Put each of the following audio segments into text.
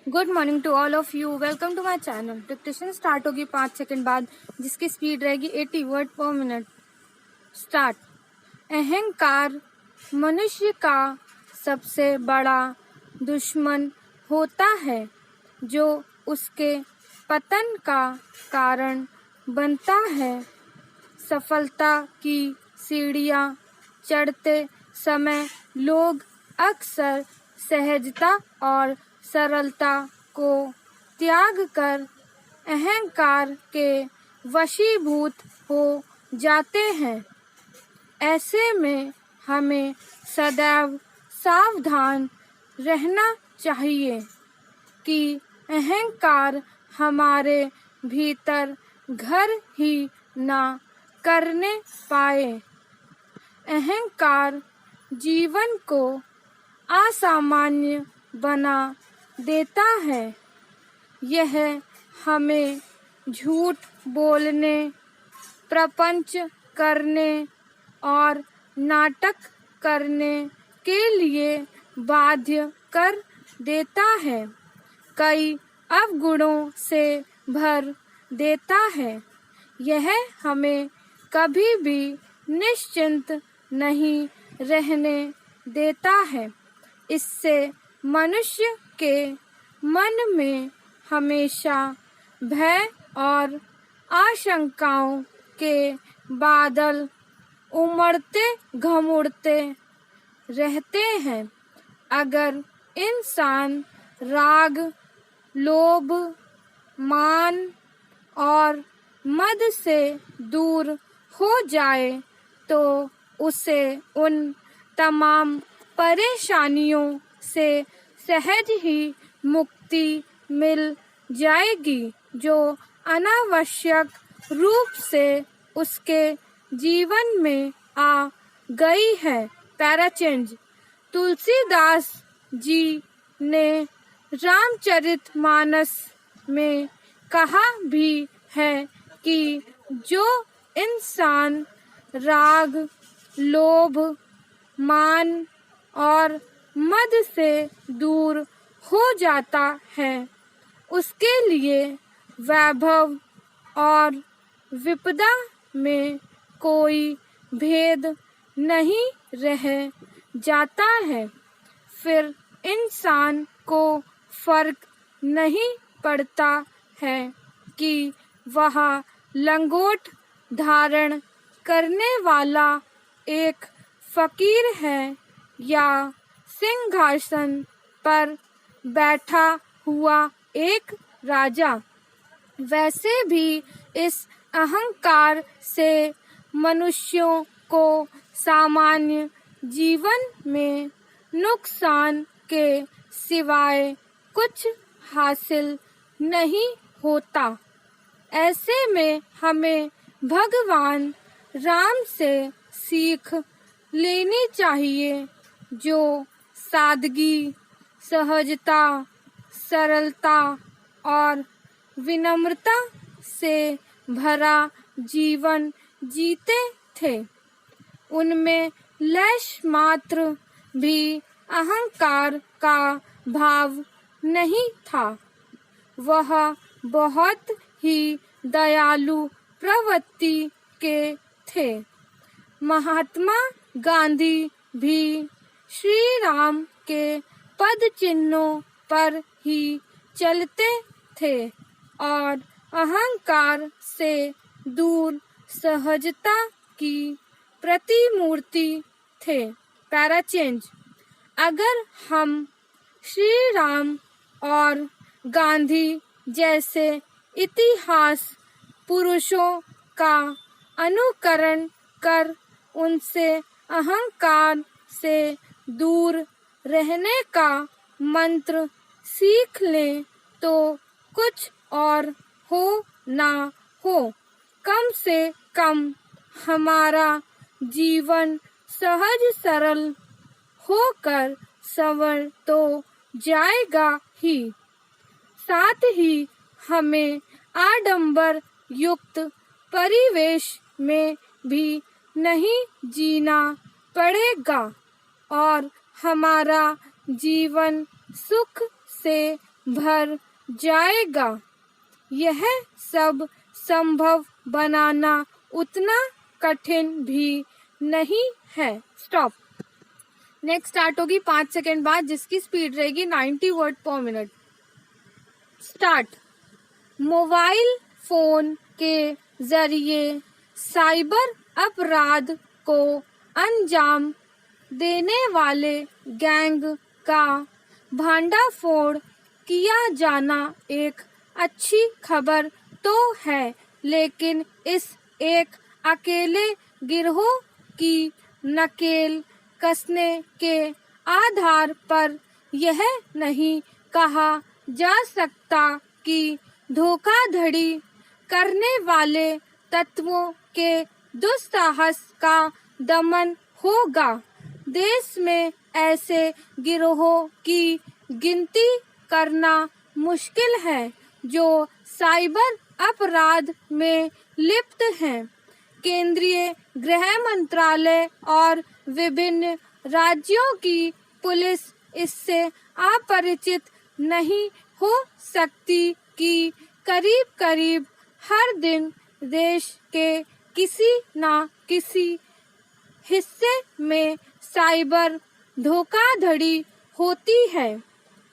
Good morning to all of you. Welcome to my channel. Dictation start होगी 5 second बाद, जिसकी speed रहेगी 80 word पर मिनट। स्टार्ट। अहंकार मनुष्य का सबसे बड़ा दुश्मन होता है, जो उसके पतन का कारण बनता है। सफलता की सीढ़ियाँ चढ़ते समय लोग अक्सर सहजता और सरलता को त्याग कर अहंकार के वशीभूत हो जाते हैं। ऐसे में हमें सदैव सावधान रहना चाहिए कि अहंकार हमारे भीतर घर ही ना करने पाए। अहंकार जीवन को असामान्य बना देता है। यह हमें झूठ बोलने, प्रपंच करने और नाटक करने के लिए बाध्य कर देता है। कई अवगुणों से भर देता है। यह हमें कभी भी निश्चिंत नहीं रहने देता है। इससे मनुष्य के मन में हमेशा भय और आशंकाओं के बादल उमड़ते घमुड़ते रहते हैं। अगर इंसान राग, लोभ, मान और मद से दूर हो जाए तो उसे उन तमाम परेशानियों से सहज ही मुक्ति मिल जाएगी, जो अनावश्यक रूप से उसके जीवन में आ गई है। पैराचेंज। तुलसीदास जी ने रामचरितमानस में कहा भी है कि जो इंसान राग, लोभ, मान और मद से दूर हो जाता है, उसके लिए वैभव और विपदा में कोई भेद नहीं रह जाता है। फिर इंसान को फर्क नहीं पड़ता है कि वह लंगोट धारण करने वाला एक फकीर है या सिंहासन पर बैठा हुआ एक राजा। वैसे भी इस अहंकार से मनुष्यों को सामान्य जीवन में नुकसान के सिवाय कुछ हासिल नहीं होता। ऐसे में हमें भगवान राम से सीख लेनी चाहिए, जो सादगी, सहजता, सरलता और विनम्रता से भरा जीवन जीते थे। उनमें लेश मात्र भी अहंकार का भाव नहीं था। वह बहुत ही दयालु प्रवृत्ति के थे। महात्मा गांधी भी श्री राम के पद चिन्हों पर ही चलते थे और अहंकार से दूर सहजता की प्रतिमूर्ति थे। पैराचेंज। अगर हम श्री राम और गांधी जैसे इतिहास पुरुषों का अनुकरण कर उनसे अहंकार से दूर रहने का मंत्र सीख लें तो कुछ और हो ना हो, कम से कम हमारा जीवन सहज सरल होकर संवर तो जाएगा ही। साथ ही हमें आडंबर युक्त परिवेश में भी नहीं जीना पड़ेगा और हमारा जीवन सुख से भर जाएगा। यह सब संभव बनाना उतना कठिन भी नहीं है। स्टॉप। नेक्स्ट स्टार्ट होगी 5 सेकेंड बाद, जिसकी स्पीड रहेगी 90 वर्ड पर मिनट। स्टार्ट। मोबाइल फोन के जरिए साइबर अपराध को अंजाम देने वाले गैंग का भंडाफोड़ किया जाना एक अच्छी खबर तो है, लेकिन इस एक अकेले गिरोह की नकेल कसने के आधार पर यह नहीं कहा जा सकता कि धोखाधड़ी करने वाले तत्वों के दुस्साहस का दमन होगा। देश में ऐसे गिरोहों की गिनती करना मुश्किल है जो साइबर अपराध में लिप्त हैं। केंद्रीय गृह मंत्रालय और विभिन्न राज्यों की पुलिस इससे अपरिचित नहीं हो सकती कि करीब करीब हर दिन देश के किसी न किसी हिस्से में साइबर धोखाधड़ी होती है।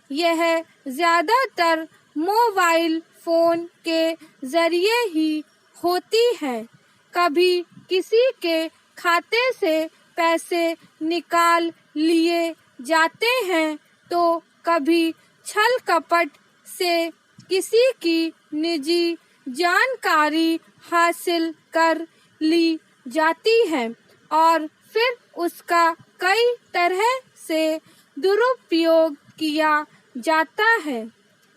यह ज्यादातर मोबाइल फोन के जरिए ही होती है। कभी किसी के खाते से पैसे निकाल लिए जाते हैं, तो कभी छल कपट से किसी की निजी जानकारी हासिल कर ली जाती है और फिर उसका कई तरह से दुरुपयोग किया जाता है।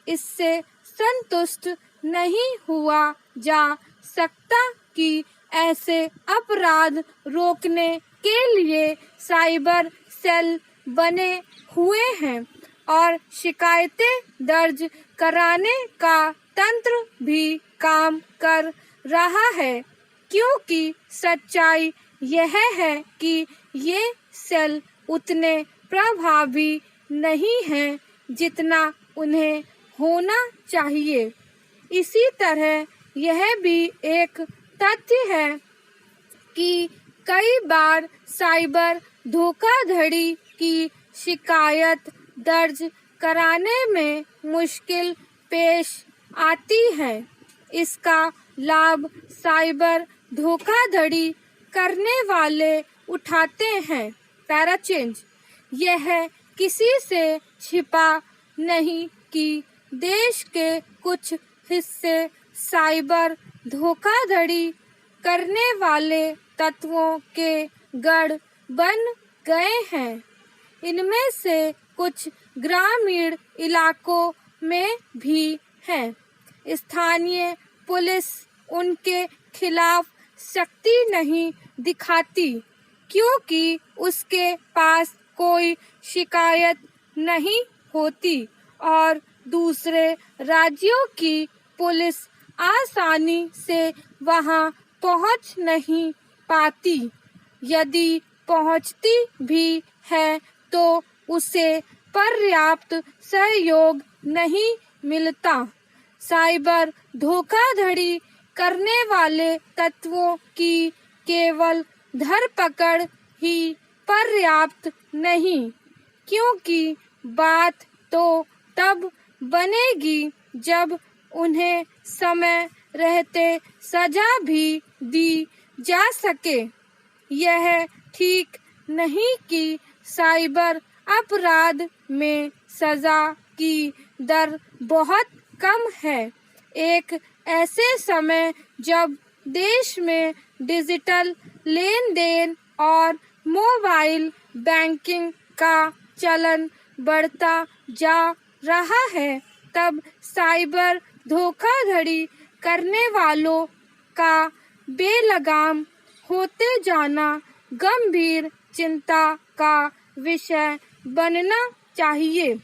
इससे संतुष्ट नहीं हुआ जा सकता कि ऐसे अपराध रोकने के लिए साइबर सेल बने हुए हैं और शिकायतें दर्ज कराने का तंत्र भी काम कर रहा है, क्योंकि सच्चाई यह है कि ये सेल उतने प्रभावी नहीं हैं जितना उन्हें होना चाहिए। इसी तरह यह भी एक तथ्य है कि कई बार साइबर धोखाधड़ी की शिकायत दर्ज कराने में मुश्किल पेश आती है। इसका लाभ साइबर धोखाधड़ी करने वाले उठाते हैं। Para change. यह किसी से छिपा नहीं कि देश के कुछ हिस्से साइबर धोखाधड़ी करने वाले तत्वों के गढ़ बन गए हैं। इनमें से कुछ ग्रामीण इलाकों में भी हैं। स्थानीय पुलिस उनके खिलाफ सख्ती नहीं दिखाती, क्योंकि उसके पास कोई शिकायत नहीं होती और दूसरे राज्यों की पुलिस आसानी से वहां पहुंच नहीं पाती। यदि पहुंचती भी है तो उसे पर्याप्त सहयोग नहीं मिलता। साइबर धोखाधड़ी करने वाले तत्वों की केवल धरपकड़ ही पर्याप्त नहीं, क्योंकि बात तो तब बनेगी जब उन्हें समय रहते सजा भी दी जा सके। यह ठीक नहीं कि साइबर अपराध में सजा की दर बहुत कम है। एक ऐसे समय जब देश में डिजिटल लेन देन और मोबाइल बैंकिंग का चलन बढ़ता जा रहा है, तब साइबर धोखाधड़ी करने वालों का बेलगाम होते जाना गंभीर चिंता का विषय बनना चाहिए।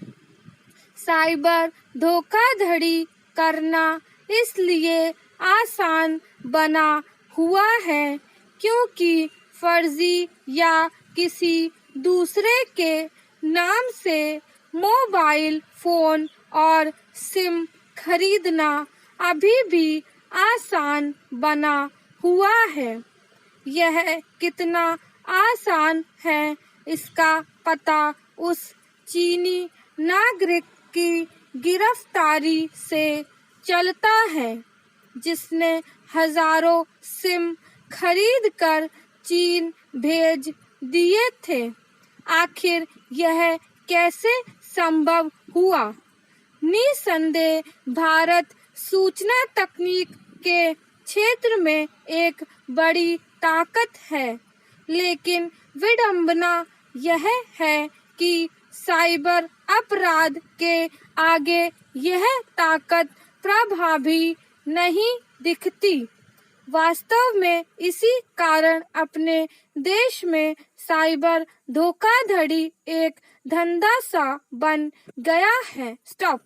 साइबर धोखाधड़ी करना इसलिए आसान बना हुआ है क्योंकि फर्जी या किसी दूसरे के नाम से मोबाइल फोन और सिम खरीदना अभी भी आसान बना हुआ है। यह कितना आसान है इसका पता उस चीनी नागरिक की गिरफ्तारी से चलता है जिसने हजारों सिम खरीदकर चीन भेज दिए थे। आखिर यह कैसे संभव हुआ? निसंदेह भारत सूचना तकनीक के क्षेत्र में एक बड़ी ताकत है, लेकिन विडंबना यह है कि साइबर अपराध के आगे यह ताकत प्रभावी नहीं दिखती। वास्तव में इसी कारण अपने देश में साइबर धोखाधड़ी एक धंधा सा बन गया है। स्टॉप।